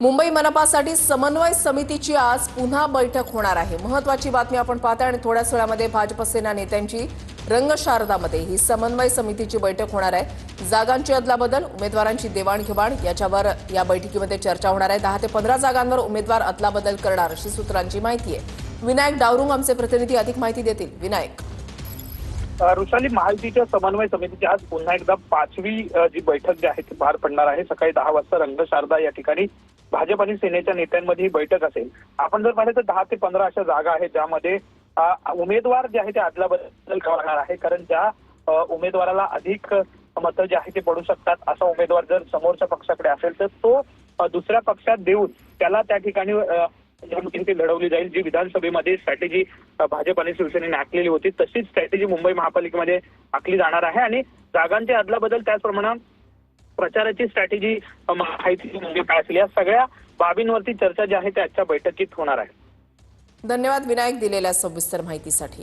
मुंबई मनपासाठी समन्वय समितीची आज पुन्हा बैठक होणार आहे। महत्त्वाची बातमी आपण पाहता आणि थोड्याच वेळामध्ये भाजप सेना नेत्यांची रंगशारदामध्ये ही समन्वय समितीची बैठक होणार आहे। जागांची अदलाबदल, उमेदवारांची देवाणघेवाण याच्यावर या बैठकीमध्ये चर्चा होणार आहे। 10 ते 15 जागांवर उमेदवार अदलाबदल करणार अशी सूत्रांची माहिती आहे। विनायक डावरुंग आमचे प्रतिनिधी अधिक माहिती देतील। विनायक, रुशाली, महायुतीच्या समन्वय समितीची आज पुन्हा एकदा 5वी जी बैठक जी आहे ती पार पडणार आहे। सकाळी 10 वाजता रंगशारदा या ठिकाणी भाजप आणि सेनेच्या नेत्यांमध्ये ही बैठक असेल। आपण जर पाहिलं तर 10 ते 15 अशा जागा आहेत ज्यामध्ये उमेदवार जे आहे ते अदलाबदल करणार आहे, कारण ज्या उमेदवाराला अधिक मतं जे आहे ते पडू शकतात असा उमेदवार जर समोरच्या पक्षाकडे असेल तर तो दुसऱ्या पक्षात देऊन त्याला त्या ठिकाणी निवडणुकीत लढवली जाईल। जी विधानसभेमध्ये स्ट्रॅटेजी भाजप आणि शिवसेनेने आखलेली होती तशीच स्ट्रॅटेजी मुंबई महापालिकेमध्ये आखली जाणार आहे आणि जागांचे अदलाबदल त्याचप्रमाणे प्रचाराची स्ट्रॅटेजी माहिती काय असेल या सगळ्या बाबींवरती चर्चा जी आहे ते आजच्या बैठकीत होणार आहे। धन्यवाद विनायक दिलेल्या सविस्तर माहितीसाठी।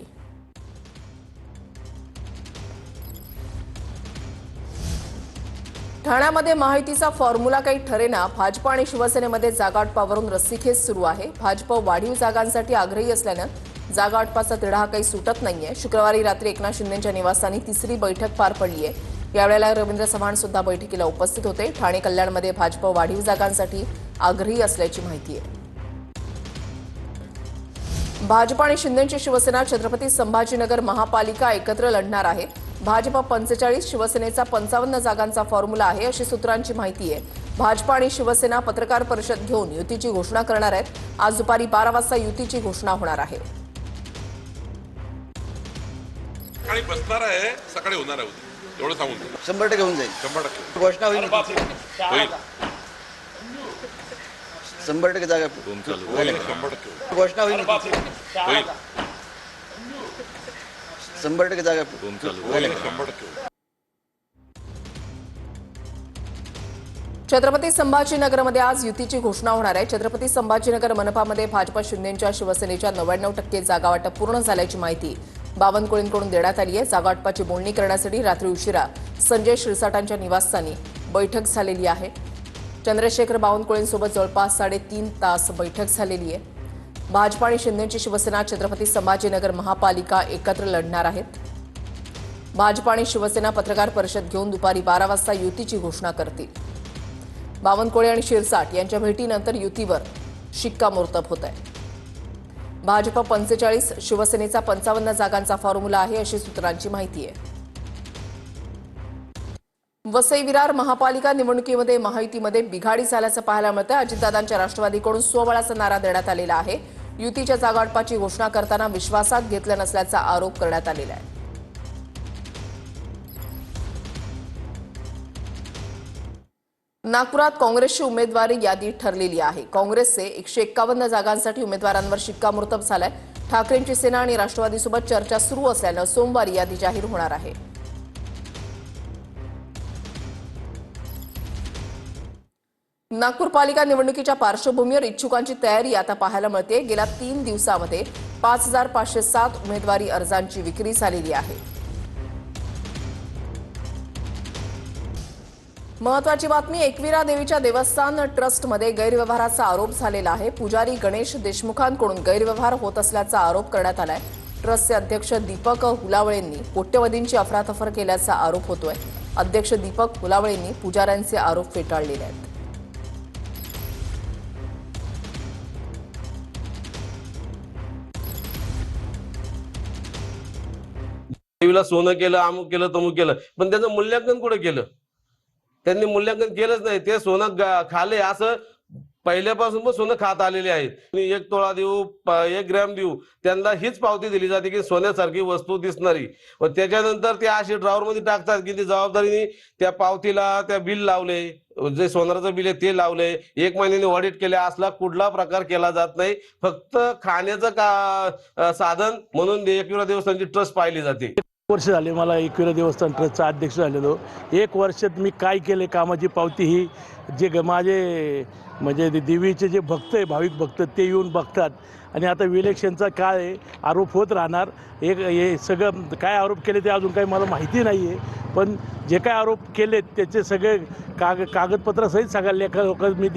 ठाण्यामध्ये महायुतीचा फॉर्म्युला काही ठरेना, भाजप आणि शिवसेनेमध्ये जागावाटपावरून रस्सीखेच सुरू आहे। भाजप वाढीव जागांसाठी आग्रही असल्यानं जागावाटपाचा तिढा काही सुटत नाहीये। शुक्रवारी रात्री एकनाथ शिंदेंच्या निवासस्थानी तिसरी बैठक पार पडली आहे। यावेळेला रवींद्र चव्हाण सुद्धा बैठकीला उपस्थित होते। ठाणे कल्याणमध्ये भाजप वाढीव जागांसाठी आग्रही असल्याची माहिती आहे। भाजप आणि शिंदेंची शिवसेना छत्रपती संभाजीनगर महापालिका एकत्र लढणार आहे। भाजप 45, शिवसेनेचा 55 जागांचा फॉर्म्युला आहे अशी सूत्रांची माहिती आहे। भाजप आणि शिवसेना पत्रकार परिषद घेऊन युतीची घोषणा करणार आहेत। आज दुपारी 12 वाजता युतीची घोषणा होणार आहे। सकाळी बसणार आहे, सकाळी होणार आहे, एवढं सांगून 100% होऊन जाईल। 100% घोषणा होईल, होईल। 100% जागा होईल, 100% घोषणा होईल, होईल, 100% जागा होईल, 100%. छत्रपती संभाजीनगरमध्ये आज युतीची घोषणा होणार आहे। छत्रपती संभाजीनगर मनपामध्ये भाजप शिंदेंच्या शिवसेनेच्या 99% जागावाटप पूर्ण झाल्याची माहिती बावनकुळेंकडून देण्यात आली आहे। जागावाटपाची बोलणी करण्यासाठी रात्री उशिरा संजय शिरसाटांच्या निवासस्थानी बैठक झालेली आहे। चंद्रशेखर बावनकुळेंसोबत जवळपास 3.5 तास बैठक झालेली आहे। भाजप आणि शिंदेंची शिवसेना छत्रपती संभाजीनगर महापालिका एकत्र लढणार आहेत। भाजप आणि शिवसेना पत्रकार परिषद घेऊन दुपारी 12 वाजता युतीची घोषणा करतील। बावनकुळे आणि शिरसाट यांच्या भेटीनंतर युतीवर शिक्कामोर्तब होत आहे। भाजप 45, शिवसेनेचा 55 जागांचा फॉर्म्युला आहे अशी सूत्रांची माहिती आहे। वसई विरार महापालिका निवडणुकीमध्ये महायुतीमध्ये बिघाडी झाल्याचं पाहायला मिळतं। अजितदादांच्या राष्ट्रवादीकडून स्वबळाचा नारा देण्यात आलेला आहे। युतीच्या जागावाटपाची घोषणा करताना विश्वासात घेतलं नसल्याचा आरोप करण्यात आलेला आहे। नागपुरात काँग्रेसची उमेदवारी यादी ठरलेली आहे। काँग्रेसचे 151 जागांसाठी उमेदवारांवर शिक्कामोर्तब झालाय। ठाकरेंची सेना आणि राष्ट्रवादीसोबत चर्चा सुरू असल्यानं सोमवारी यादी जाहीर होणार आहे। नागपूर पालिका निवडणुकीच्या पार्श्वभूमीवर इच्छुकांची तयारी आता पाहायला मिळते। गेल्या 3 दिवसांमध्ये 5507 उमेदवारी अर्जांची विक्री झालेली आहे। महत्त्वाची बातमी, एकविरा देवीच्या देवस्थान ट्रस्टमध्ये गैरव्यवहाराचा आरोप झालेला आहे। पुजारी गणेश देशमुखांकडून गैरव्यवहार होत असल्याचा आरोप करण्यात आलाय। ट्रस्टचे अध्यक्ष दीपक हुलावळेंनी कोट्यवधींची अफरातफर केल्याचा आरोप होतोय। अध्यक्ष दीपक हुलावळेंनी पुजाऱ्यांचे आरोप फेटाळलेले आहेत। देवीला सोनं केलं, अमुक केलं, तमुक केलं, पण त्याचं मूल्यांकन कुठे केलं? त्यांनी मूल्यांकन केलंच नाही। ते सोनं खाले असं पहिल्यापासून पण सोनं खात आलेले आहेत। 1 तोळा देऊ, 1 ग्रॅम देऊ, त्यांना हीच पावती दिली जाते की सोन्यासारखी वस्तू दिसणारी, व त्याच्यानंतर ते असे ड्रॉवर मध्ये टाकतात की ती जबाबदारीने त्या पावतीला त्या बिल लावले, जे सोनाराचं बिल आहे ते लावले, 1 महिन्याने ऑडिट केले, असला कुठला प्रकार केला जात नाही। फक्त खाण्याचं साधन म्हणून एकविरा देवस्थानची ट्रस्ट पाहिली जाते। वर्ष झाले मला एकविरा देवस्थान ट्रस्टचा अध्यक्ष झालेलो। 1 वर्षात मी काय केले कामाची पावती ही जे माझे म्हणजे देवीचे जे भक्त आहे, भाविक भक्त, ते येऊन बघतात। आणि आता इलेक्शनचा काळ आहे, आरोप होत राहणार। हे सगळं काय आरोप केले ते अजून काही मला माहिती नाही आहे, पण जे काय आरोप केले त्याचे सगळे कागदपत्रासहित सगळ्या लेखा मी